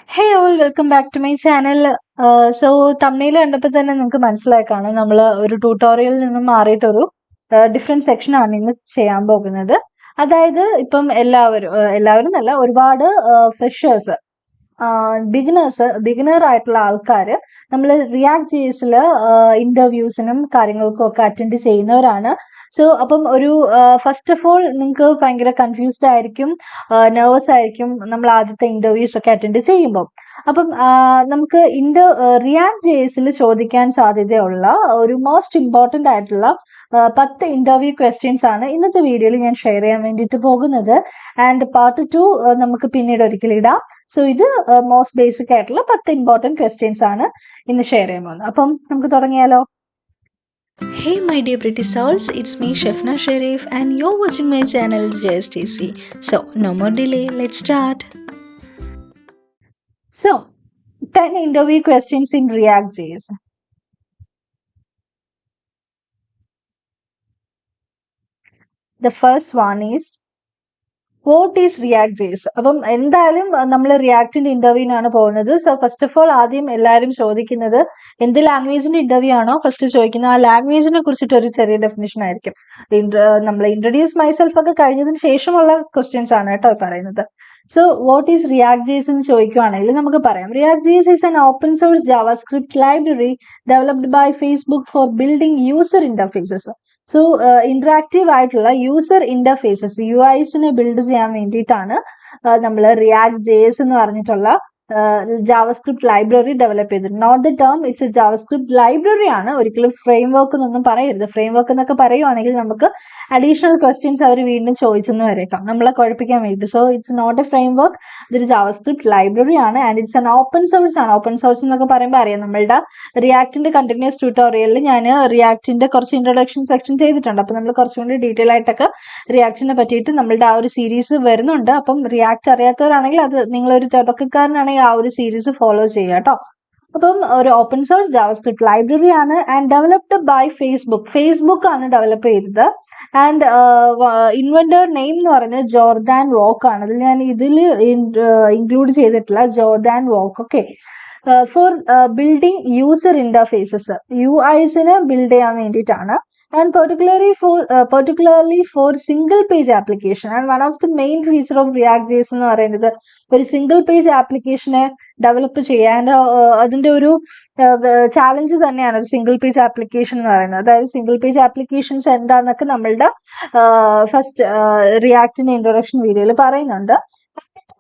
Hey all, welcome back to my channel. So thumbnail കണ്ടപ്പോൾ തന്നെ നിങ്ങൾക്ക് മനസ്സിലായി കാണും നമ്മൾ ഒരു ട്യൂട്ടോറിയലിൽ നിന്നും മാറിയിട്ടൊരു ഡിഫറെന്റ് സെക്ഷൻ ആണ് ഇന്ന് ചെയ്യാൻ പോകുന്നത്. അതായത് ഇപ്പം എല്ലാവരും എന്നല്ല, ഒരുപാട് ഫ്രഷേഴ്സ്, ബിഗിനർ ആയിട്ടുള്ള ആൾക്കാർ നമ്മൾ റിയാക്ട് ജെഎസിൽ ഇന്റർവ്യൂസിനും കാര്യങ്ങൾക്കും ഒക്കെ അറ്റൻഡ് ചെയ്യുന്നവരാണ്. സോ അപ്പം ഒരു ഫസ്റ്റ് ഓഫ് ഓൾ നിങ്ങൾക്ക് ഭയങ്കര കൺഫ്യൂസ്ഡ് ആയിരിക്കും, നെർവസ് ആയിരിക്കും നമ്മൾ ആദ്യത്തെ ഇന്റർവ്യൂസ് ഒക്കെ അറ്റൻഡ് ചെയ്യുമ്പോൾ. അപ്പം നമുക്ക് റിയാക്ട് ജെഎസിൽ ചോദിക്കാൻ സാധ്യതയുള്ള ഒരു മോസ്റ്റ് ഇമ്പോർട്ടന്റ് ആയിട്ടുള്ള 10 ഇന്റർവ്യൂ ക്വസ്റ്റ്യൻസ് ആണ് ഇന്നത്തെ വീഡിയോയിൽ ഞാൻ ഷെയർ ചെയ്യാൻ വേണ്ടിയിട്ട് പോകുന്നത്. ആൻഡ് പാർട്ട് 2 നമുക്ക് പിന്നീട് ഒരിക്കലും ഇടാം. സോ ഇത് മോസ്റ്റ് ബേസിക് ആയിട്ടുള്ള 10 ഇമ്പോർട്ടന്റ് ക്വസ്റ്റ്യൻസ് ആണ് ഇന്ന് ഷെയർ ചെയ്യാൻ പോകുന്നത്. അപ്പം നമുക്ക് തുടങ്ങിയാലോ? Hey my dear pretty souls, it's me Shefna Sharif and you're watching my channel JSTC. So no more delay, let's start. So 10 interview questions in React.js. The first one is, what is React JS? അപ്പം എന്തായാലും നമ്മൾ റിയാക്ടിന്റെ ഇന്റർവ്യൂവിനാണ് പോകുന്നത്. So first of all ആദ്യം എല്ലാവരും ചോദിക്കുന്നത് എന്ത് ലാംഗ്വേജിന്റെ interview ആണോ first ചോദിക്കുന്നത്, ആ ലാംഗ്വേജിനെ കുറിച്ചിട്ട് ഒരു ചെറിയ ഡെഫിനിഷൻ ആയിരിക്കും. നമ്മൾ ഇൻട്രൊഡ്യൂസ് മൈസെൽഫ് ഒക്കെ കഴിഞ്ഞതിന് ശേഷമുള്ള ക്വസ്റ്റ്യൻസ് ആണ് കേട്ടോ പറയുന്നത്. So what is React JS എന്ന് ചോദിക്കുകയാണെങ്കിൽ നമുക്ക് പറയാം, React JS is an open source JavaScript library developed by Facebook for building user interfaces. So interactive ആയിട്ടുള്ള യൂസർ ഇന്റർഫേസസ്, UIസിനെ ബിൽഡ് ചെയ്യാൻ വേണ്ടിയിട്ടാണ് നമ്മൾ റിയാക്ട് ജെഎസ് എന്ന് പറഞ്ഞിട്ടുള്ള ജാവാസ്ക്രിപ്റ്റ് ലൈബ്രറി ഡെവലപ്പ് ചെയ്തത്. Not the term, it's a JavaScript library ആണ്, ഒരിക്കലും ഫ്രെയിം വർക്ക് എന്നൊന്നും പറയരുത്. ഫ്രെയിം വർക്ക് എന്നൊക്കെ പറയുവാണെങ്കിൽ നമുക്ക് അഡീഷണൽ ക്വസ്റ്റ്യൻസ് അവർ വീണ്ടും ചോദിച്ചെന്ന് വരേക്കാം നമ്മളെ കുഴപ്പിക്കാൻ വേണ്ടി. So it's not a framework, ഇതൊരു ജാവാസ്ക്രിപ്റ്റ് ലൈബ്രറി ആണ്. And it's an open source ആണ്. ഓപ്പൺ സോഴ്സ് എന്നൊക്കെ പറയുമ്പോൾ അറിയാം, നമ്മളുടെ റിയാക്ടിന്റെ കണ്ടിന്യൂസ് ട്യൂട്ടോറിയലിൽ ഞാൻ റിയാക്ടിന്റെ കുറച്ച് ഇൻട്രൊഡക്ഷൻ സെക്ഷൻ ചെയ്തിട്ടുണ്ട്. അപ്പൊ നമ്മൾ കുറച്ചുകൂടി ഡീറ്റെയിൽ ആയിട്ടൊക്കെ റിയാക്ടിനെ പറ്റിയിട്ട് നമ്മളുടെ ആ ഒരു സീരീസ് വരുന്നുണ്ട്. അപ്പം റിയാക്ട് അറിയാത്തവരാണെങ്കിൽ, അത് നിങ്ങളൊരു തുടക്കക്കാരനാണെങ്കിൽ ആ ഒരു സീരീസ് ഫോളോ ചെയ്യുക കേട്ടോ. അപ്പം ഒരു ഓപ്പൺ സോഴ്സ് ജാവാസ്ക്രിപ്റ്റ് ലൈബ്രറി ആണ്. ആൻഡ് ഡെവലപ്ഡ് ബൈ ഫേസ്ബുക്ക് ആണ് ഡെവലപ്പ് ചെയ്തത്. ആൻഡ് ഇൻവെന്റർ നെയിം എന്ന് പറയുന്നത് ജോർദാൻ വോക്ക് ആണ്. അതിൽ ഞാൻ ഇൻക്ലൂഡ് ചെയ്തിട്ടില്ല Jordan Walke. Okay, for building user interfaces, UIസിനെ ബിൽഡ് ചെയ്യാൻ വേണ്ടിയിട്ടാണ്. And particularly for single page application. And one of the main feature of React.js എന്ന് പറയുന്നത് ഒരു സിംഗിൾ പേജ് ആപ്ലിക്കേഷനെ ഡെവലപ്പ് ചെയ്യാൻ അതിന്റെ ഒരു ചാലഞ്ച് തന്നെയാണ് ഒരു സിംഗിൾ പേജ് ആപ്ലിക്കേഷൻ എന്ന് പറയുന്നത്. അതായത് സിംഗിൾ പേജ് ആപ്ലിക്കേഷൻസ് എന്താന്നൊക്കെ നമ്മളുടെ ഫസ്റ്റ് റിയാക്ടിന്റെ ഇൻട്രൊഡക്ഷൻ വീഡിയോയിൽ പറയുന്നുണ്ട്.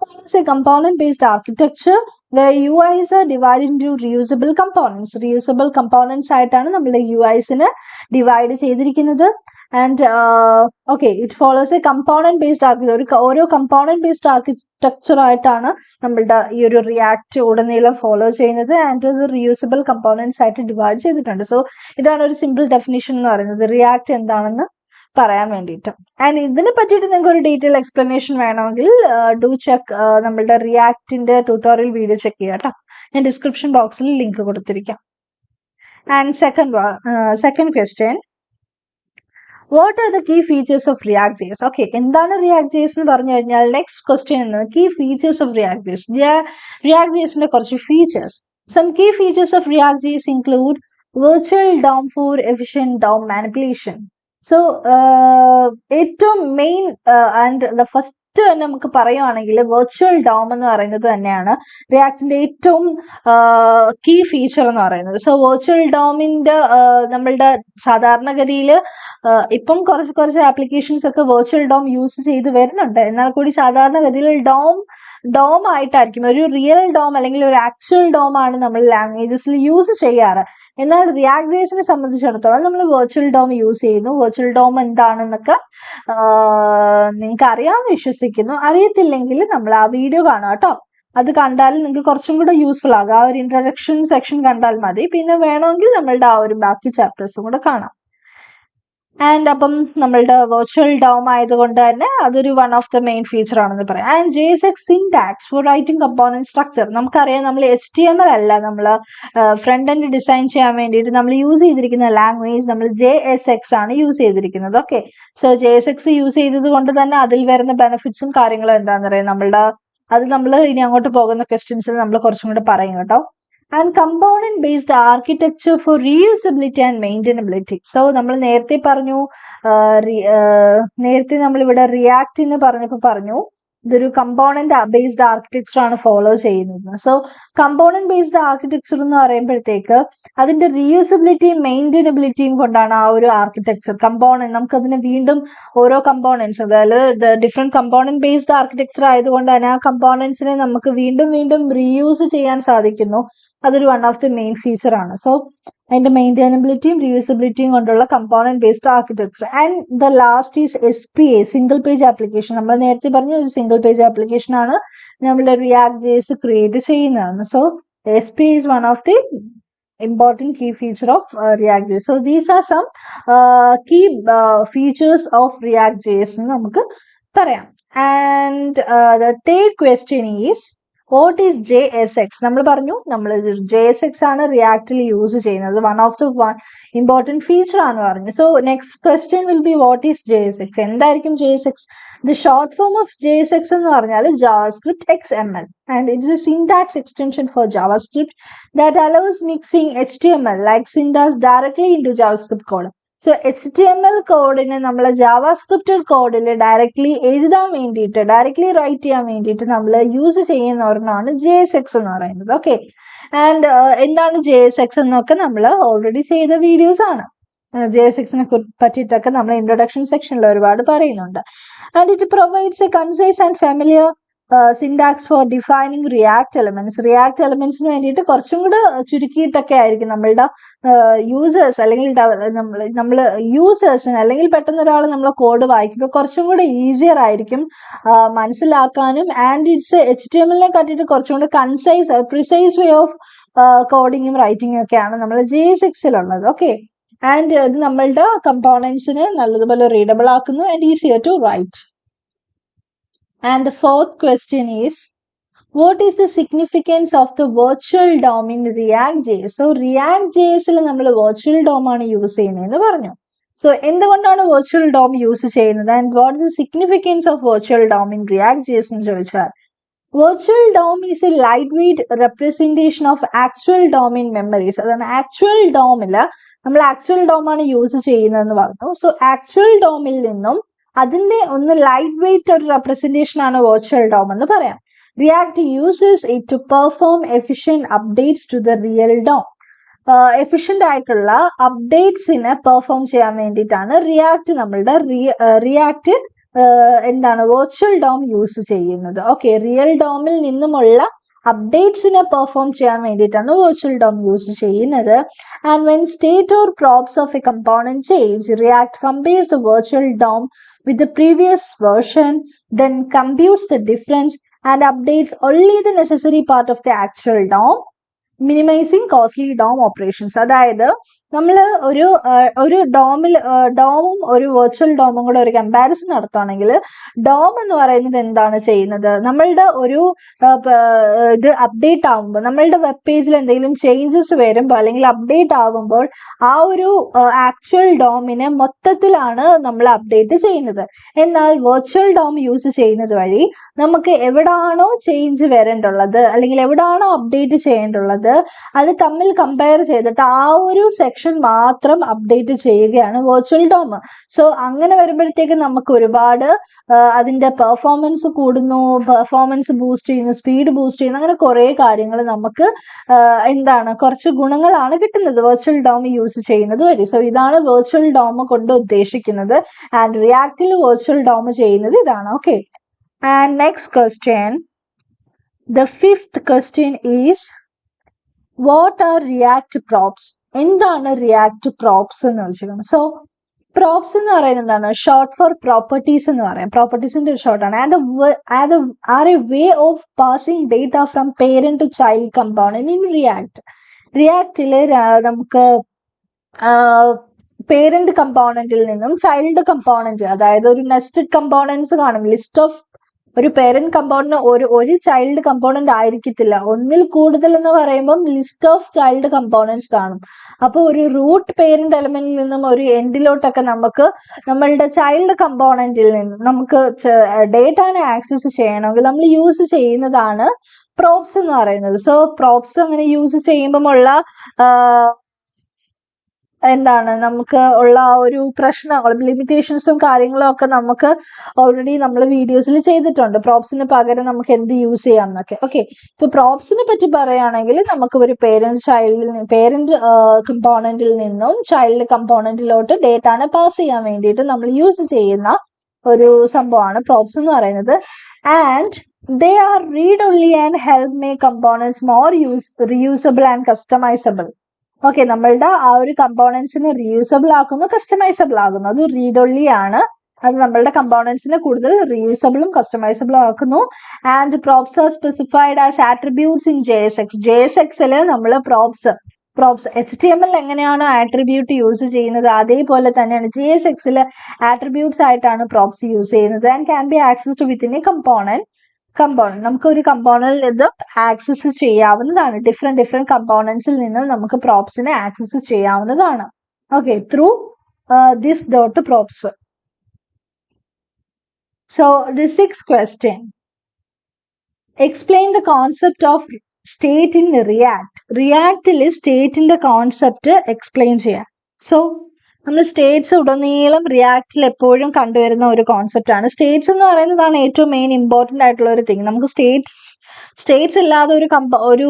It's a component-based architecture where UIs are divided into reusable components. Reusable components ആയിട്ടാണ് നമ്മുടെ UIസിനെ ഡിവൈഡ് ചെയ്തിരിക്കുന്നത്. And it follows a component-based architecture. ഓരോ component-based architecture ആയിട്ടാണ് നമ്മളുടെ ഈ ഒരു റിയാക്ട് ഉടനീളം ഫോളോ ചെയ്യുന്നത്. ആൻഡ് ഇത് റിയൂസബിൾ കമ്പോണൻസ് ആയിട്ട് ഡിവൈഡ് ചെയ്തിട്ടുണ്ട്. സോ ഇതാണ് ഒരു സിമ്പിൾ ഡെഫിനിഷൻ എന്ന് പറയുന്നത്, റിയാക്ട് എന്താണെന്ന് പറയാൻ വേണ്ടിയിട്ട്. ആൻഡ് ഇതിനെ പറ്റിയിട്ട് നിങ്ങൾക്ക് ഒരു ഡീറ്റെയിൽ എക്സ്പ്ലനേഷൻ വേണമെങ്കിൽ ഡു ചെക്ക് നമ്മളുടെ റിയാക്ടിന്റെ ട്യൂട്ടോറിയൽ വീഡിയോ ചെക്ക് ചെയ്യാം കേട്ടോ. ഞാൻ ഡിസ്ക്രിപ്ഷൻ ബോക്സിൽ ലിങ്ക് കൊടുത്തിരിക്കാം. And second question, what are the key features of React JS? Okay, എന്താണ് റിയാക്ട് ജെഎസ് എന്ന് പറഞ്ഞു കഴിഞ്ഞാൽ നെക്സ്റ്റ് ക്വസ്റ്റ്യൻ എന്നത് key features of React JS. React ജെഎസിന്റെ കുറച്ച് features. Some key features of React JS include virtual DOM for efficient DOM manipulation. So ഏറ്റവും main and the first നമുക്ക് പറയുവാണെങ്കിൽ വെർച്വൽ DOM എന്ന് പറയുന്നത് തന്നെയാണ് റിയാക്ടിന്റെ ഏറ്റവും കീ ഫീച്ചർ എന്ന് പറയുന്നത്. സോ വെർച്വൽ DOMന്റെ നമ്മളുടെ സാധാരണഗതിയിൽ ഇപ്പം കുറച്ച് ആപ്ലിക്കേഷൻസ് ഒക്കെ വെർച്വൽ DOM യൂസ് ചെയ്ത് വരുന്നുണ്ട്. എന്നാൽ കൂടി സാധാരണഗതിയിൽ DOM ആയിട്ടായിരിക്കും, ഒരു റിയൽ DOM അല്ലെങ്കിൽ ഒരു ആക്ച്വൽ DOM ആണ് നമ്മൾ ലാംഗ്വേജസിൽ യൂസ് ചെയ്യാറ്. എന്നാൽ റിയാക്ട് ജെഎസിനെ സംബന്ധിച്ചിടത്തോളം നമ്മൾ വെർച്വൽ DOM യൂസ് ചെയ്യുന്നു. വെർച്വൽ DOM എന്താണെന്നൊക്കെ നിങ്ങൾക്ക് അറിയാമെന്ന് വിശ്വസിക്കുന്നു. അറിയത്തില്ലെങ്കിൽ നമ്മൾ ആ വീഡിയോ കാണാം കേട്ടോ. അത് കണ്ടാൽ നിങ്ങൾക്ക് കുറച്ചും കൂടെ യൂസ്ഫുൾ ആകും. ആ ഒരു ഇൻട്രൊഡക്ഷൻ സെക്ഷൻ കണ്ടാൽ മതി. പിന്നെ വേണമെങ്കിൽ നമ്മളുടെ ആ ഒരു ബാക്കി ചാപ്റ്റേഴ്സും കൂടെ കാണാം. ആൻഡ് അപ്പം നമ്മളുടെ വെർച്വൽ DOM ആയതുകൊണ്ട് തന്നെ അതൊരു one of the main feature ആണെന്ന് പറയാം. And JSX syntax for writing component structure. നമുക്കറിയാം, നമ്മൾ HTML അല്ല നമ്മൾ ഫ്രണ്ട് എൻഡ് ഡിസൈൻ ചെയ്യാൻ വേണ്ടിയിട്ട് നമ്മൾ യൂസ് ചെയ്തിരിക്കുന്ന ലാംഗ്വേജ് നമ്മൾ JSX ആണ് യൂസ് ചെയ്തിരിക്കുന്നത്. ഓക്കെ, സോ JSX യൂസ് ചെയ്തത് കൊണ്ട് തന്നെ അതിൽ വരുന്ന ബെനിഫിറ്റ്സും കാര്യങ്ങളും എന്താണെന്ന് പറയാം, നമ്മളുടെ അത് നമ്മൾ ഇനി അങ്ങോട്ട് പോകുന്ന ക്വസ്റ്റ്യൻസിൽ നമ്മൾ കുറച്ചും കൂടെ പറയും കേട്ടോ. And component based architecture for reusability and maintainability. So നമ്മൾ നേരത്തെ പറഞ്ഞു, നേരത്തെ നമ്മളിവിടെ റിയാക്റ്റിന് പറഞ്ഞു ഇതൊരു കമ്പോണന്റ് ബേസ്ഡ് ആർക്കിടെക്ചർ ആണ് ഫോളോ ചെയ്യുന്നത്. സോ കമ്പോണന്റ് ബേസ്ഡ് ആർക്കിടെക്ചർ എന്ന് പറയുമ്പോഴത്തേക്ക് അതിന്റെ റീയൂസബിലിറ്റിയും മെയിൻറ്റനബിലിറ്റിയും കൊണ്ടാണ് ആ ഒരു ആർക്കിടെക്ചർ കമ്പോണന്റ് നമുക്ക് അതിനെ വീണ്ടും ഓരോ കമ്പോണൻസ്, അതായത് ഡിഫറെന്റ് കമ്പോണന്റ് ബേസ്ഡ് ആർക്കിടെക്ചർ ആയതുകൊണ്ട് തന്നെ ആ കമ്പോണൻസിനെ നമുക്ക് വീണ്ടും വീണ്ടും റീയൂസ് ചെയ്യാൻ സാധിക്കുന്നു. അതൊരു one of the main feature ആണ്. സോ അതിന്റെ മെയിൻറ്റനബിലിറ്റിയും റീയൂസബിലിറ്റിയും കൊണ്ടുള്ള component based architecture. And the last is SPA, single page application. നമ്മൾ നേരത്തെ പറഞ്ഞു ഒരു സിംഗിൾ പേജ് ആപ്ലിക്കേഷൻ ആണ് നമ്മുടെ React.js ക്രിയേറ്റ് ചെയ്യുന്നതാണ്. So SPA is one of the important key feature of React.js. So these are some key features of React.js എന്ന് നമുക്ക് പറയാം. And the third question is, what is JSX? നമ്മൾ പറഞ്ഞു നമ്മൾ JSX ആണ് റിയാക്റ്റിൽ യൂസ് ചെയ്യുന്നത്, one of the important feature ആണ് പറഞ്ഞു. So next question will be what is JSX? എന്തായിരിക്കും JSX? The short form of JSX എന്ന് പറഞ്ഞാൽ JavaScript XML, and it is a syntax extension for JavaScript that allows mixing HTML like syntax directly into JavaScript code. So HTML കോഡിനെ നമ്മൾ JavaScript കോഡിൽ directly എഴുതാൻ വേണ്ടിയിട്ട്, directly right ചെയ്യാൻ വേണ്ടിയിട്ട് നമ്മൾ use ചെയ്യുന്ന ഒരെണ്ണമാണ് JSX എന്ന് പറയുന്നത്. ഓക്കെ, ആൻഡ് എന്താണ് JSX എന്നൊക്കെ നമ്മൾ ഓൾറെഡി ചെയ്ത വീഡിയോസ് ആണ്. JSXനെ പറ്റിയിട്ടൊക്കെ നമ്മൾ ഇൻട്രൊഡക്ഷൻ സെക്ഷനിൽ ഒരുപാട് പറയുന്നുണ്ട്. And it provides a concise and familiar syntax for defining React elements. React എലമെന്റ്സിന് വേണ്ടിയിട്ട് കുറച്ചും കൂടെ ചുരുക്കിയിട്ടൊക്കെ ആയിരിക്കും നമ്മളുടെ യൂസേഴ്സ് അല്ലെങ്കിൽ നമ്മൾ യൂസേഴ്സിന് അല്ലെങ്കിൽ പെട്ടെന്ന് ഒരാൾ നമ്മളെ കോഡ് വായിക്കുമ്പോൾ കുറച്ചും കൂടെ ഈസിയർ ആയിരിക്കും മനസ്സിലാക്കാനും. ആൻഡ് ഇറ്റ്സ് HTML കാട്ടിയിട്ട് കുറച്ചും കൂടെ കൺസൈസ് പ്രിസൈസ് വേ ഓഫ് കോഡിങ്ങും റൈറ്റിങ്ങും ഒക്കെയാണ് നമ്മൾ JSX-ലുള്ളത്. ഓക്കെ, ആൻഡ് ഇത് നമ്മളുടെ കമ്പോണൻസിനെ നല്ലതുപോലെ റീഡബിൾ ആക്കുന്നു and easier to write. And the fourth question is, what is the significance of the virtual DOM in React.js? So React.js-ൽ നമ്മൾ virtual DOM ആണ് യൂസ് ചെയ്യുന്നതെന്ന് പറഞ്ഞു. സോ എന്തുകൊണ്ടാണ് virtual DOM യൂസ് ചെയ്യുന്നത്, and what is the significance of virtual DOM in React.js എന്ന് ചോദിച്ചാൽ, virtual DOM is a lightweight representation of actual DOM in memories. അതാണ് actual ഡോമിൽ നമ്മൾ ആക്ച്വൽ DOM ആണ് യൂസ് ചെയ്യുന്നതെന്ന് പറഞ്ഞു. സോ ആക്ച്വൽ ഡോമിൽ നിന്നും അതിന്റെ ഒന്ന് ലൈറ്റ് വെയിറ്റ് ഒരു റെപ്രസെന്റേഷൻ ആണ് വെർച്വൽ ഡോം എന്ന് പറയാം. React uses it to perform efficient updates to the real DOM. Efficient ആയിട്ടുള്ള അപ്ഡേറ്റ്സിനെ പെർഫോം ചെയ്യാൻ വേണ്ടിയിട്ടാണ് നമ്മളുടെ റിയാക്ട് എന്താണ് വെർച്വൽ ഡോം യൂസ് ചെയ്യുന്നത്. ഓക്കെ, റിയൽ ഡോമിൽ നിന്നുമുള്ള അപ്ഡേറ്റ്സിനെ പെർഫോം ചെയ്യാൻ വേണ്ടിയിട്ടാണ് വെർച്വൽ ഡോം യൂസ് ചെയ്യുന്നത്. And when state or props of a component change, React compares the virtual DOM with the previous version, then computes the difference and updates only the necessary part of the actual DOM, minimizing costly DOM operations. അതായത് നമ്മൾ ഒരു ഡോമും ഒരു virtual ഡോമും കൂടെ ഒരു comparison നടത്തുകയാണെങ്കിൽ, dome എന്ന് പറയുന്നത് എന്താണ് ചെയ്യുന്നത്, നമ്മളുടെ ഒരു ഇത് അപ്ഡേറ്റ് ആവുമ്പോൾ, നമ്മളുടെ വെബ് പേജിൽ എന്തെങ്കിലും ചേഞ്ചസ് വരുമ്പോൾ അല്ലെങ്കിൽ അപ്ഡേറ്റ് ആവുമ്പോൾ ആ ഒരു ആക്ച്വൽ ഡോമിനെ മൊത്തത്തിലാണ് നമ്മൾ അപ്ഡേറ്റ് ചെയ്യുന്നത്. എന്നാൽ വെർച്വൽ ഡോം യൂസ് ചെയ്യുന്നത് വഴി നമുക്ക് എവിടാണോ ചേഞ്ച് വരേണ്ടുള്ളത് അല്ലെങ്കിൽ എവിടാണോ അപ്ഡേറ്റ് ചെയ്യേണ്ടുള്ളത് അത് തമ്മിൽ കമ്പയർ ചെയ്തിട്ട് ആ ഒരു സെക്ഷൻ മാത്രം അപ്ഡേറ്റ് ചെയ്യുകയാണ് വെർച്വൽ ഡോം. സോ അങ്ങനെ വരുമ്പോഴത്തേക്ക് നമുക്ക് ഒരുപാട് അതിന്റെ പെർഫോമൻസ് കൂടുന്നു, പെർഫോമൻസ് ബൂസ്റ്റ് ചെയ്യുന്നു, സ്പീഡ് ബൂസ്റ്റ് ചെയ്യുന്നു, അങ്ങനെ കുറെ കാര്യങ്ങൾ നമുക്ക് കുറച്ച് ഗുണങ്ങളാണ് കിട്ടുന്നത് വെർച്വൽ ഡോം യൂസ് ചെയ്യുന്നത് വഴി. സോ ഇതാണ് വെർച്വൽ ഡോം കൊണ്ട് ഉദ്ദേശിക്കുന്നത്. ആൻഡ് റിയാക്റ്റിൽ വെർച്വൽ ഡോം ചെയ്യുന്നത് ഇതാണ്. Okay, and next question, the fifth question is, what are React props? എന്താണ് റിയാക്ട് പ്രോപ്സ് എന്ന് വെച്ചിട്ടുണ്ട്. സോ പ്രോപ്സ് എന്ന് പറയുന്നത് എന്താണ്, ഷോർട്ട് ഫോർ പ്രോപ്പർട്ടീസ് എന്ന് പറയാം. പ്രോപ്പർട്ടീസിന്റെ ഒരു ഷോർട്ട് ആണ്. Are a way of passing data from parent to child component in റിയാക്റ്റില് നമുക്ക് പേരന്റ് കമ്പോണന്റിൽ നിന്നും ചൈൽഡ് കമ്പോണന്റ്, അതായത് ഒരു നെസ്റ്റഡ് കമ്പോണന്റ്സ് കാണും, ലിസ്റ്റ് ഓഫ് ഒരു പേരന്റ് കമ്പോണന്റ് ഒരു ചൈൽഡ് കമ്പോണന്റ് ആയിരിക്കത്തില്ല, ഒന്നിൽ കൂടുതൽ എന്ന് പറയുമ്പോൾ ലിസ്റ്റ് ഓഫ് ചൈൽഡ് കമ്പോണന്റ്സ് കാണും. അപ്പോൾ ഒരു റൂട്ട് പേരന്റ് എലമെന്റിൽ നിന്നും ഒരു എൻഡിലോട്ടൊക്കെ നമുക്ക് നമ്മളുടെ ചൈൽഡ് കമ്പോണന്റിൽ നിന്ന് നമുക്ക് ഡേറ്റാനെ ആക്സസ് ചെയ്യണമെങ്കിൽ നമ്മൾ യൂസ് ചെയ്യുന്നതാണ് പ്രോപ്സ് എന്ന് പറയുന്നത്. സോ പ്രോപ്സ് അങ്ങനെ യൂസ് ചെയ്യുമ്പോഴുള്ള എന്താണ് നമുക്ക് ഉള്ള ഒരു പ്രശ്നങ്ങളും ലിമിറ്റേഷൻസും കാര്യങ്ങളും ഒക്കെ നമുക്ക് ഓൾറെഡി നമ്മൾ വീഡിയോസിൽ ചെയ്തിട്ടുണ്ട്. പ്രോപ്സിന് പകരം നമുക്ക് എന്ത് യൂസ് ചെയ്യാം എന്നൊക്കെ. ഓക്കെ, ഇപ്പൊ പ്രോപ്സിനെ പറ്റി പറയുകയാണെങ്കിൽ നമുക്ക് ഒരു പേരന്റ് കമ്പോണന്റിൽ നിന്നും ചൈൽഡ് കമ്പോണന്റിലോട്ട് ഡേറ്റാനെ പാസ് ചെയ്യാൻ വേണ്ടിയിട്ട് നമ്മൾ യൂസ് ചെയ്യുന്ന ഒരു സംഭവമാണ് പ്രോപ്സ് എന്ന് പറയുന്നത്. And they are read-only and help make components more reusable and customizable. Okay, നമ്മളുടെ ആ ഒരു കമ്പോണൻസിനെ റീയൂസബിൾ ആക്കുന്നു, കസ്റ്റമൈസബിൾ ആകുന്നു. അത് റീഡ് ഓൺലി ആണ്. അത് നമ്മളുടെ കമ്പോണൻസിനെ കൂടുതൽ റീയൂസബിളും കസ്റ്റമൈസബിളും ആക്കുന്നു. And props R specified as attributes in JSX. JSXല് നമ്മൾ പ്രോപ്സ് HTML എങ്ങനെയാണോ ആട്രിബ്യൂട്ട് യൂസ് ചെയ്യുന്നത് അതേപോലെ തന്നെയാണ് JSXൽ ആട്രിബ്യൂട്ട്സ് ആയിട്ടാണ് പ്രോപ്സ് യൂസ് ചെയ്യുന്നത്. And can B accessed within A component. നമുക്ക് ഒരു കമ്പോണന്റിൽ നിന്ന് ആക്സസ് ചെയ്യാവുന്നതാണ്. ഡിഫറെന്റ് കമ്പോണന്റ്സിൽ നിന്നും നമുക്ക് പ്രോപ്സിനെ ആക്സസ് ചെയ്യാവുന്നതാണ്. Okay, through this dot props. So the 6th question. Explain the concept of state in React. റിയാക്റ്റിൽ സ്റ്റേറ്റിന്റെ കോൺസെപ്റ്റ് എക്സ്പ്ലെയിൻ ചെയ്യാം. സോ നമ്മൾ സ്റ്റേറ്റ്സ് ഉടനീളം റിയാക്റ്റിൽ എപ്പോഴും കണ്ടുവരുന്ന ഒരു കോൺസെപ്റ്റ് ആണ്. സ്റ്റേറ്റ്സ് എന്ന് പറയുന്നതാണ് ഏറ്റവും മെയിൻ ഇമ്പോർട്ടന്റ് ആയിട്ടുള്ള ഒരു തിങ്. നമുക്ക് സ്റ്റേറ്റ്സ് ഇല്ലാതെ ഒരു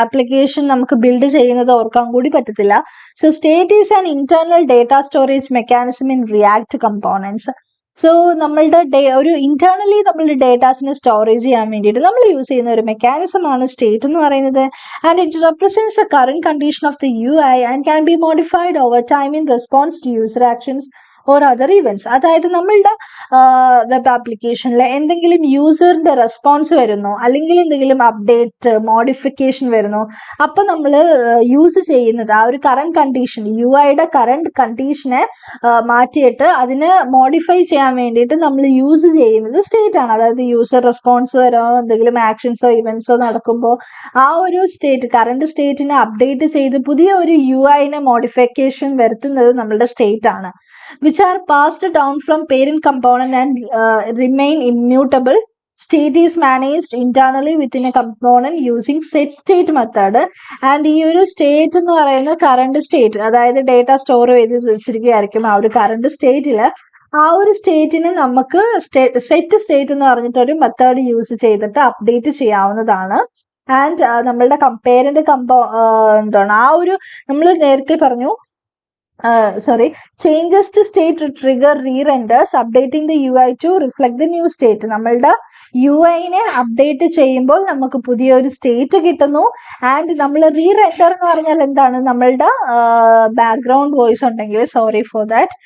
ആപ്ലിക്കേഷൻ നമുക്ക് ബിൽഡ് ചെയ്യുന്നത് ഓർക്കാൻ കൂടി പറ്റത്തില്ല. So state is an internal data storage mechanism in react components. So നമ്മളുടെ ഒരു ഇന്റേണലി നമ്മളുടെ ഡേറ്റാസിനെ സ്റ്റോറേജ് ചെയ്യാൻ വേണ്ടിയിട്ട് നമ്മൾ യൂസ് ചെയ്യുന്ന ഒരു മെക്കാനിസം ആണ് സ്റ്റേറ്റ് എന്ന് പറയുന്നത്. And it represents a current condition of the UI and can be modified over time in response to user actions or other events. അതായത് നമ്മളുടെ വെബ് ആപ്ലിക്കേഷനിൽ എന്തെങ്കിലും യൂസറിന്റെ റെസ്പോൺസ് വരുന്നു, അല്ലെങ്കിൽ എന്തെങ്കിലും അപ്ഡേറ്റ് മോഡിഫിക്കേഷൻ വരുന്നു, അപ്പൊ നമ്മൾ യൂസ് ചെയ്യുന്നത് ആ ഒരു കറന്റ് കണ്ടീഷൻ, UIയുടെ കറന്റ് കണ്ടീഷനെ മാറ്റിയിട്ട് അതിനെ മോഡിഫൈ ചെയ്യാൻ വേണ്ടിയിട്ട് നമ്മൾ യൂസ് ചെയ്യുന്നത് സ്റ്റേറ്റ് ആണ്. അതായത് യൂസർ റെസ്പോൺസ് വരുമോ, എന്തെങ്കിലും ആക്ഷൻസോ ഇവന്റ്സോ നടക്കുമ്പോൾ ആ ഒരു കറന്റ് സ്റ്റേറ്റിനെ അപ്ഡേറ്റ് ചെയ്ത് പുതിയ ഒരു UIനെ മോഡിഫിക്കേഷൻ വരുത്തുന്നത് നമ്മളുടെ സ്റ്റേറ്റ് ആണ്. Which are passed down from parent component and remain immutable. State is managed internally within a component using set state method. And ഈ ഒരു സ്റ്റേറ്റ് എന്ന് പറയുന്നത് കറണ്ട് സ്റ്റേറ്റ്, അതായത് ഡേറ്റ സ്റ്റോർ ചെയ്ത് വെച്ചിരിക്കുകയായിരിക്കും ആ ഒരു കറണ്ട് സ്റ്റേറ്റില്. ആ ഒരു സ്റ്റേറ്റിന് നമുക്ക് സെറ്റ് സ്റ്റേറ്റ് എന്ന് പറഞ്ഞിട്ട് ഒരു മെത്തേഡ് യൂസ് ചെയ്തിട്ട് അപ്ഡേറ്റ് ചെയ്യാവുന്നതാണ്. ആൻഡ് നമ്മളുടെ പേരന്റ് എന്താണ് ആ ഒരു നമ്മൾ നേരത്തെ പറഞ്ഞു changes to state to trigger re-renders, updating the UI to reflect the new state. നമ്മളുടെ UIനെ അപ്ഡേറ്റ് ചെയ്യുമ്പോൾ നമുക്ക് പുതിയൊരു സ്റ്റേറ്റ് കിട്ടുന്നു. ആൻഡ് നമ്മൾ റീറെൻഡർ എന്ന് പറഞ്ഞാൽ എന്താണ്, നമ്മളുടെ ബാക്ക്ഗ്രൗണ്ട് വോയിസ് ഉണ്ടെങ്കിൽ സോറി ഫോർ ദാറ്റ്.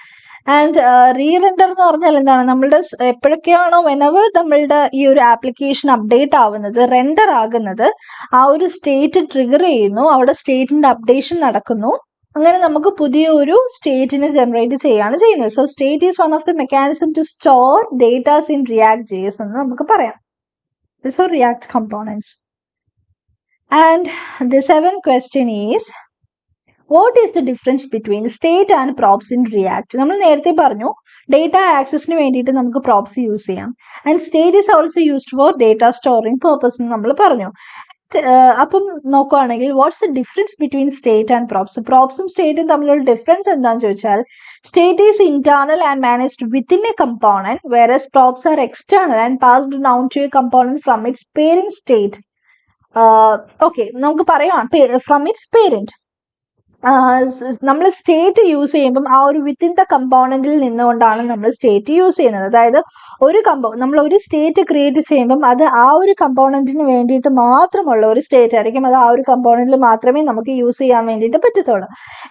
ആൻഡ് റീറെൻഡർ എന്ന് പറഞ്ഞാൽ എന്താണ്, നമ്മളുടെ എപ്പോഴൊക്കെയാണോ വെനവർ നമ്മളുടെ ഈ ഒരു ആപ്ലിക്കേഷൻ അപ്ഡേറ്റ് ആവുന്നത്, റെൻഡർ ആകുന്നത്, ആ ഒരു സ്റ്റേറ്റ് ട്രിഗർ ചെയ്യുന്നു, അവിടെ സ്റ്റേറ്റിന്റെ അപ്ഡേഷൻ നടക്കുന്നു. അങ്ങനെ നമുക്ക് പുതിയ ഒരു സ്റ്റേറ്റിനെ ജനറേറ്റ് ചെയ്യാണ് ചെയ്യുന്നത്. So state is one of the mechanism to store datas in React JS എന്ന് നമുക്ക് പറയാം. So React components. And the 7th question is what is the difference between state and props in React. നമ്മൾ നേരത്തെ പറഞ്ഞു data ആക്സസിന് വേണ്ടിയിട്ട് നമുക്ക് props use ചെയ്യാം. And state is also used for data storing purpose എന്ന് നമ്മൾ പറഞ്ഞു. അപ്പം നോക്കുകയാണെങ്കിൽ what's the difference between state and props. പ്രോപ്സും സ്റ്റേറ്റും തമ്മിലുള്ള ഡിഫറൻസ് എന്താണെന്ന് ചോദിച്ചാൽ, state is internal and managed within A component, whereas props are external and passed down to a component from its parent state. Okay, നമുക്ക് പറയാം from its parent. നമ്മൾ state use ചെയ്യുമ്പം ആ ഒരു within the കമ്പോണന്റിൽ നിന്നുകൊണ്ടാണ് നമ്മൾ സ്റ്റേറ്റ് യൂസ് ചെയ്യുന്നത്. അതായത് നമ്മൾ ഒരു സ്റ്റേറ്റ് ക്രിയേറ്റ് ചെയ്യുമ്പം അത് ആ ഒരു കമ്പോണന്റിന് വേണ്ടിയിട്ട് മാത്രമുള്ള ഒരു സ്റ്റേറ്റ് ആയിരിക്കും. അത് ആ ഒരു കമ്പോണന്റിൽ മാത്രമേ നമുക്ക് യൂസ് ചെയ്യാൻ വേണ്ടിയിട്ട് പറ്റത്തുള്ളൂ.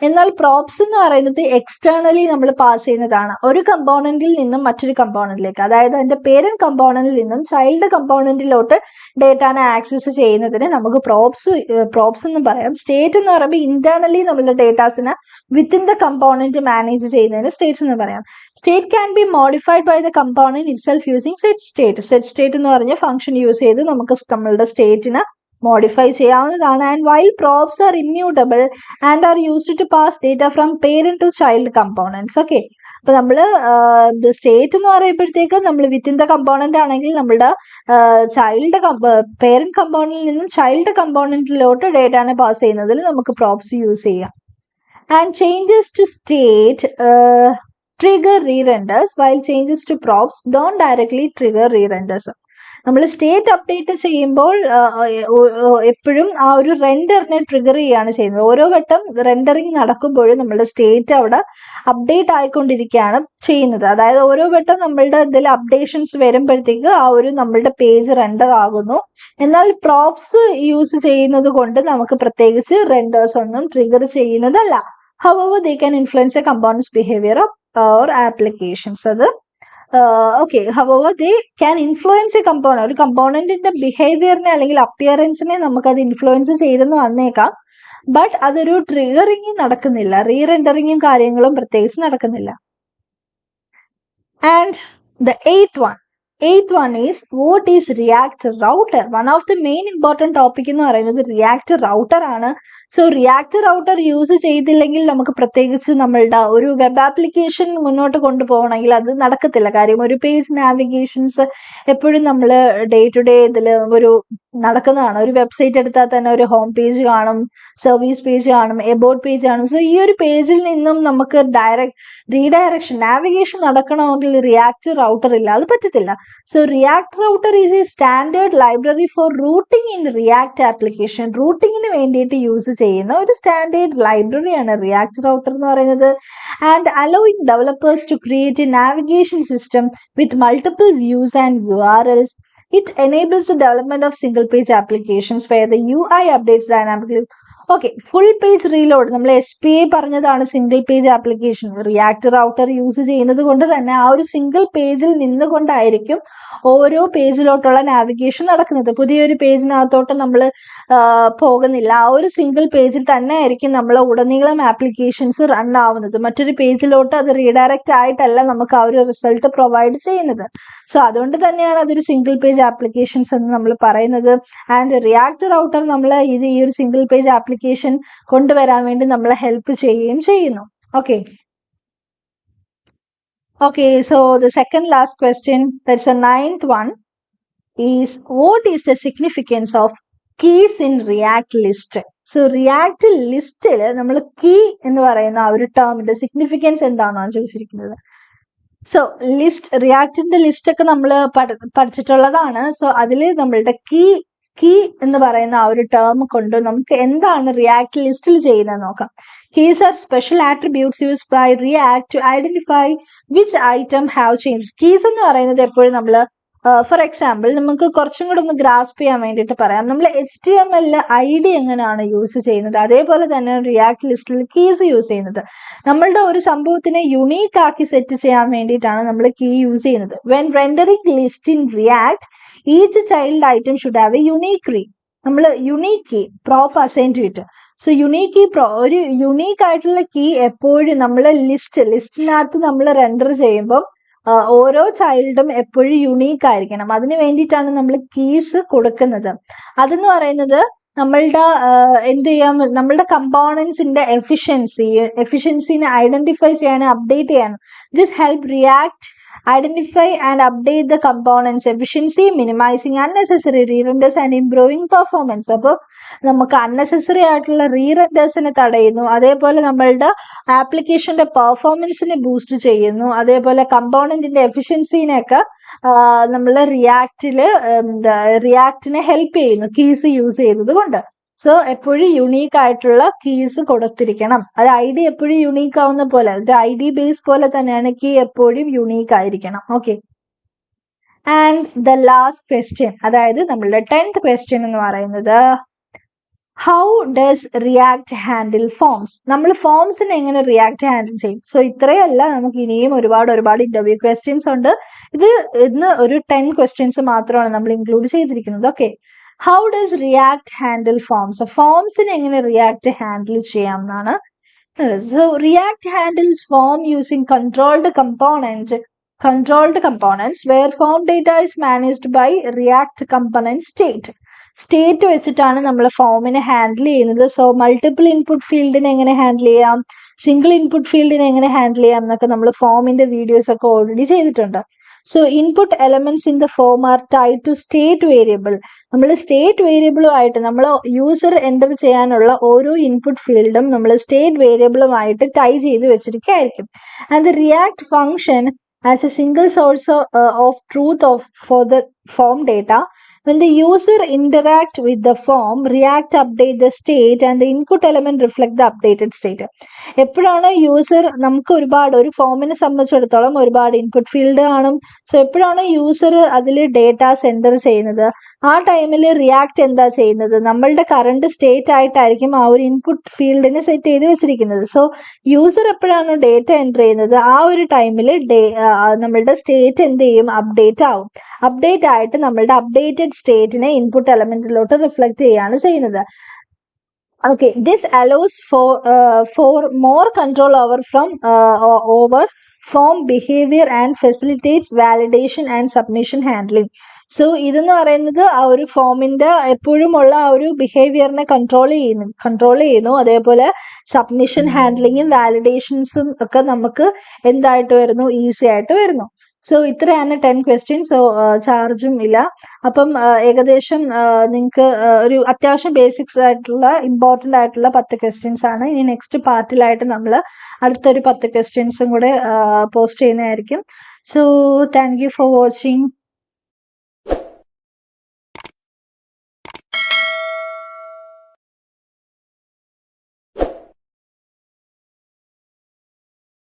എന്നാൽ പ്രോപ്സ് എന്ന് പറയുന്നത് എക്സ്റ്റേണലി നമ്മൾ പാസ് ചെയ്യുന്നതാണ്, ഒരു കമ്പോണന്റിൽ നിന്നും മറ്റൊരു കമ്പോണന്റിലേക്ക്. അതായത് അതിന്റെ പേരന്റ് കമ്പോണന്റിൽ നിന്നും ചൈൽഡ് കമ്പോണന്റിലോട്ട് ഡേറ്റാനെ ആക്സസ് ചെയ്യുന്നതിന് നമുക്ക് പ്രോപ്സ് എന്ന് പറയാം. സ്റ്റേറ്റ് എന്ന് പറയുമ്പോൾ ഇന്റേണലി നമ്മൾ ലെവലിലെ ഡേറ്റാസിന് വിത്തിൻ ദ കമ്പോണന്റ് മാനേജ് ചെയ്യുന്നതിന് സ്റ്റേറ്റ്സ് എന്ന് പറയാം. State can be modified by the component itself using set state. Set state എന്ന് പറഞ്ഞ ഫംഗ്ഷൻ യൂസ് ചെയ്ത് നമുക്ക് നമ്മളുടെ സ്റ്റേറ്റിന് മോഡിഫൈ ചെയ്യാവുന്നതാണ്. And while props are immutable and are used to pass data from parent to child components. Okay, അപ്പൊ നമ്മള് state എന്ന് പറയുമ്പോഴത്തേക്ക് നമ്മൾ വിത്തിൻ ദ കമ്പോണന്റ് ആണെങ്കിൽ നമ്മുടെ ചൈൽഡ് പേരന്റ് കമ്പോണന്റിൽ നിന്നും ചൈൽഡ് കമ്പോണന്റിലോട്ട് ഡേറ്റാനെ പാസ് ചെയ്യുന്നതിൽ നമുക്ക് പ്രോബ്സ് യൂസ് ചെയ്യാം. And changes to state trigger rerenders while changes to props don't directly trigger rerenders. നമ്മൾ സ്റ്റേറ്റ് അപ്ഡേറ്റ് ചെയ്യുമ്പോൾ എപ്പോഴും ആ ഒരു റെൻഡറിനെ ട്രിഗർ ചെയ്യുകയാണ് ചെയ്യുന്നത്. ഓരോ വട്ടം റെൻഡറിങ് നടക്കുമ്പോഴും നമ്മളുടെ സ്റ്റേറ്റ് അവിടെ അപ്ഡേറ്റ് ആയിക്കൊണ്ടിരിക്കുകയാണ് ചെയ്യുന്നത്. അതായത് ഓരോ വട്ടം നമ്മളുടെ ഇതിൽ അപ്ഡേഷൻസ് വരുമ്പോഴത്തേക്ക് ആ ഒരു നമ്മളുടെ പേജ് റെൻഡർ ആകുന്നു. എന്നാൽ പ്രോപ്സ് യൂസ് ചെയ്യുന്നത് കൊണ്ട് നമുക്ക് പ്രത്യേകിച്ച് റെൻഡേഴ്സ് ഒന്നും ട്രിഗർ ചെയ്യുന്നതല്ല. However, they can influence a component's behavior or applications. അത് however, they can influence a component. ഒരു കമ്പോണന്റിന്റെ ബിഹേവിയറിനെ അല്ലെങ്കിൽ അപ്പിയറൻസിനെ നമുക്കത് ഇൻഫ്ലുവൻസ് ചെയ്തെന്ന് വന്നേക്കാം. ബട്ട് അതൊരു ട്രിഗറിങ് നടക്കുന്നില്ല, റീറെൻഡറിങ്ങും കാര്യങ്ങളും പ്രത്യേകിച്ച് നടക്കുന്നില്ല. And the eighth one is what is React router. One of the main important topic എന്ന് പറയുന്നത് React router ആണ്. സോ റിയാക്ട് റൗട്ടർ യൂസ് ചെയ്തില്ലെങ്കിൽ നമുക്ക് പ്രത്യേകിച്ച് നമ്മളുടെ ഒരു വെബ് ആപ്ലിക്കേഷൻ മുന്നോട്ട് കൊണ്ടുപോകണമെങ്കിൽ അത് നടക്കത്തില്ല. കാര്യം ഒരു പേജ് നാവിഗേഷൻസ് എപ്പോഴും നമ്മൾ ഡേ ടു ഡേ ഇതിൽ ഒരു നടക്കുന്നതാണ്. ഒരു വെബ്സൈറ്റ് എടുത്താൽ തന്നെ ഒരു ഹോം പേജ് കാണും, സർവീസ് പേജ് കാണും, എബൌട്ട് പേജ് കാണും. സോ ഈ ഒരു പേജിൽ നിന്നും നമുക്ക് റീഡയറക്ഷൻ നാവിഗേഷൻ നടക്കണമെങ്കിൽ റിയാക്ട് റൗട്ടർ ഇല്ല, അത് പറ്റത്തില്ല. So React router is a standard library for routing in React application. റൂട്ടിങ്ങിന് വേണ്ടിയിട്ട് യൂസ് ചെയ്യുന്ന ഒരു സ്റ്റാൻഡേർഡ് ലൈബ്രറിയാണ് റിയാക്ട് റൗട്ടർ എന്ന് പറയുന്നത്. And allowing developers to create a navigation system with multiple views and URLs. It enables the development of single page applications where the UI updates dynamically. Okay, full page reload നമ്മൾ SPA പറഞ്ഞതാണ് single page application. React router use ചെയ്യുന്നത് കൊണ്ട് തന്നെ ആ ഒരു single പേജിൽ നിന്നുകൊണ്ടായിരിക്കും ഓരോ പേജിലോട്ടുള്ള navigation നടക്കുന്നത്. പുതിയൊരു പേജിനകത്തോട്ട് നമ്മൾ പോകുന്നില്ല, ആ ഒരു സിംഗിൾ പേജിൽ തന്നെ ആയിരിക്കും നമ്മൾ ഉടനീളം ആപ്ലിക്കേഷൻസ് റൺ ആവുന്നത്. മറ്റൊരു പേജിലോട്ട് അത് റീഡയറക്റ്റ് ആയിട്ടല്ല നമുക്ക് ആ ഒരു റിസൾട്ട് പ്രൊവൈഡ് ചെയ്യുന്നത്. സോ അതുകൊണ്ട് തന്നെയാണ് അതൊരു സിംഗിൾ പേജ് ആപ്ലിക്കേഷൻസ് എന്ന് നമ്മൾ പറയുന്നത്. ആൻഡ് റിയാക്ട് റൗട്ടർ നമ്മൾ ഈ ഒരു സിംഗിൾ പേജ് ആപ്ലിക്കേഷൻ കൊണ്ടുവരാൻ വേണ്ടി നമ്മളെ ഹെൽപ്പ് ചെയ്യുകയും ചെയ്യുന്നു. Okay, so the second last question, that's the 9th one, is what is the significance of keys in React list? So React ലിസ്റ്റിൽ നമ്മൾ കീ എന്ന് പറയുന്ന ആ ഒരു ടേമിന്റെ സിഗ്നിഫിക്കൻസ് എന്താണെന്നാണ് ചോദിച്ചിരിക്കുന്നത്. സോ ലിസ്റ്റ്, റിയാക്ടിന്റെ ലിസ്റ്റ് ഒക്കെ നമ്മൾ പഠിച്ചിട്ടുള്ളതാണ്. സോ അതിൽ നമ്മളുടെ കീ എന്ന് പറയുന്ന ആ ഒരു ടേം കൊണ്ട് നമുക്ക് എന്താണ് റിയാക്ട് ലിസ്റ്റിൽ ചെയ്യുന്നത് നോക്കാം. Keys are special attributes used by React to identify which item have changed. Keys എന്ന് പറയുന്നത് എപ്പോഴും നമ്മൾ ഫോർ എക്സാമ്പിൾ നമുക്ക് കുറച്ചും കൂടെ ഒന്ന് ഗ്രാസ്പ് ചെയ്യാൻ വേണ്ടിയിട്ട് പറയാം. നമ്മൾ HTML ID എങ്ങനെയാണ് യൂസ് ചെയ്യുന്നത്, അതേപോലെ തന്നെ റിയാക്ട് ലിസ്റ്റിൽ കീസ് യൂസ് ചെയ്യുന്നത്. നമ്മളുടെ ഒരു സംഭവത്തിനെ യുണീക്ക് ആക്കി സെറ്റ് ചെയ്യാൻ വേണ്ടിയിട്ടാണ് നമ്മൾ കീ യൂസ് ചെയ്യുന്നത്. When rendering list in React each child item should have a unique key. നമ്മൾ യുണീക്ക് കീ പ്രോപ്പ് അസൈൻ ചെയ്തിട്ട്. സോ യുണീക്ക് കീ ഒരു യുണീക്ക് ആയിട്ടുള്ള കീ എപ്പോഴും നമ്മൾ ലിസ്റ്റിനകത്ത് നമ്മൾ റെൻഡർ ചെയ്യുമ്പോൾ ഓരോ ചൈൽഡും എപ്പോഴും യുണീക്ക് ആയിരിക്കണം. അതിന് വേണ്ടിയിട്ടാണ് നമ്മൾ കീസ് കൊടുക്കുന്നത്. അതെന്ന് പറയുന്നത് നമ്മളുടെ എന്ത് ചെയ്യാൻ, നമ്മളുടെ കമ്പോണൻസിന്റെ എഫിഷ്യൻസിനെ ഐഡന്റിഫൈ ചെയ്യാനും അപ്ഡേറ്റ് ചെയ്യാനും. This help react identify and update the components efficiency, minimizing unnecessary re-renders and improving performance. അപ്പോൾ നമുക്ക് അൺനെസസറി ആയിട്ടുള്ള റീറെൻഡേഴ്സിനെ തടയുന്നു, അതേപോലെ നമ്മളുടെ ആപ്ലിക്കേഷന്റെ പെർഫോമൻസിനെ ബൂസ്റ്റ് ചെയ്യുന്നു, അതേപോലെ കമ്പോണന്റിന്റെ എഫിഷ്യൻസിനെയൊക്കെ നമ്മൾ റിയാക്ടിനെ ഹെൽപ്പ് ചെയ്യുന്നു കീസ് യൂസ് ചെയ്യുന്നത് കൊണ്ട്. സോ എപ്പോഴും യുണീക്ക് ആയിട്ടുള്ള കീസ് കൊടുത്തിരിക്കണം. അത് ID എപ്പോഴും യുണീക്ക് ആവുന്ന പോലെ, ഒരു ID ബേസ് പോലെ തന്നെയാണ് കീ എപ്പോഴും യുണീക്ക് ആയിരിക്കണം. Okay, and the last question, അതായത് നമ്മളുടെ 10th ക്വസ്റ്റ്യൻ എന്ന് പറയുന്നത് how does React handle forms. നമ്മൾ ഫോംസിനെ എങ്ങനെ റിയാക്ട് ഹാൻഡിൽ ചെയ്യും? സോ ഇത്രയല്ല, നമുക്ക് ഇനിയും ഒരുപാട് ഇന്റർവ്യൂ ക്വസ്റ്റ്യൻസ് ഉണ്ട്. ഇന്ന് ഒരു 10 ക്വസ്റ്റ്യൻസ് മാത്രമാണ് നമ്മൾ ഇൻക്ലൂഡ് ചെയ്തിരിക്കുന്നത്. Okay, how does React handle forms. ഫോംസിനെ എങ്ങനെ റിയാക്ട് ഹാൻഡിൽ ചെയ്യാം എന്നാണ് So React handles form using controlled components where form data is managed by React component state. State വെച്ചിട്ടാണ് നമ്മൾ ഫോമിനെ ഹാൻഡിൽ ചെയ്യുന്നത്. സോ മൾട്ടിപ്പിൾ ഇൻപുട്ട് ഫീൽഡിനെ എങ്ങനെ ഹാൻഡിൽ ചെയ്യാം, സിംഗിൾ ഇൻപുട്ട് ഫീൽഡിനെ എങ്ങനെ ഹാൻഡിൽ ചെയ്യാം എന്നൊക്കെ നമ്മൾ ഫോമിന്റെ വീഡിയോസ് ഒക്കെ ഓൾറെഡി ചെയ്തിട്ടുണ്ട്. So input elements in the form are tied to state variable. നമ്മൾ സ്റ്റേറ്റ് വേരിയബിളുമായിട്ട് നമ്മൾ യൂസർ എൻ്റർ ചെയ്യാനുള്ള ഓരോ ഇൻപുട്ട് ഫീൽഡും നമ്മൾ സ്റ്റേറ്റ് വേരിയബിളുമായിട്ട് ടൈ ചെയ്ത് വെച്ചിരിക്കുകയായിരിക്കും. And the React function as a single source of truth for the form data. When the user interact with the form, React update the state and the input element reflect the updated state. എപ്പോഴാണ് user, നമുക്ക് ഒരു ഫോമിനെ സംബന്ധിച്ചിടത്തോളം ഒരുപാട് input field കാണും. So എപ്പോഴാണ് user അതിൽ datas enter ചെയ്യുന്നത്, ആ ടൈമിൽ റിയാക്ട് എന്താ ചെയ്യുന്നത്, നമ്മളുടെ കറണ്ട് സ്റ്റേറ്റ് ആയിട്ടായിരിക്കും ആ ഒരു ഇൻപുട്ട് ഫീൽഡിനെ സെറ്റ് ചെയ്ത് വെച്ചിരിക്കുന്നത്. സോ യൂസർ എപ്പോഴാണ് ഡേറ്റ എൻ്റർ ചെയ്യുന്നത്, ആ ഒരു ടൈമിൽ നമ്മളുടെ സ്റ്റേറ്റ് എന്ത് ചെയ്യും, അപ്ഡേറ്റ് ആവും. അപ്ഡേറ്റ് ആയിട്ട് നമ്മളുടെ അപ്ഡേറ്റഡ് സ്റ്റേറ്റിനെ ഇൻപുട്ട് എലമെന്റിലോട്ട് റിഫ്ലക്ട് ചെയ്യാണ് ചെയ്യുന്നത്. Okay, this allows for more control over form behaviour and facilitates validation and submission handling. So ഇതെന്ന് പറയുന്നത് ആ ഒരു ഫോമിന്റെ എപ്പോഴും ഉള്ള ആ ഒരു ബിഹേവിയറിനെ കൺട്രോൾ ചെയ്യുന്നു. അതേപോലെ സബ്മിഷൻ ഹാൻഡ്ലിങ്ങും വാലിഡേഷൻസും ഒക്കെ നമുക്ക് എന്തായിട്ട് വരുന്നു, ഈസി ആയിട്ട് വരുന്നു. സോ ഇത്രയാണ് 10 ക്വസ്റ്റ്യൻസ്. സോ ചാർജും ഇല്ല. അപ്പം ഏകദേശം നിങ്ങൾക്ക് ഒരു അത്യാവശ്യം ബേസിക്സ് ആയിട്ടുള്ള ഇമ്പോർട്ടൻ്റ് ആയിട്ടുള്ള 10 ക്വസ്റ്റ്യൻസ് ആണ്. ഇനി നെക്സ്റ്റ് പാർട്ടിലായിട്ട് നമ്മൾ അടുത്തൊരു 10 ക്വസ്റ്റ്യൻസും കൂടെ പോസ്റ്റ് ചെയ്യുന്നതായിരിക്കും. So thank you for watching.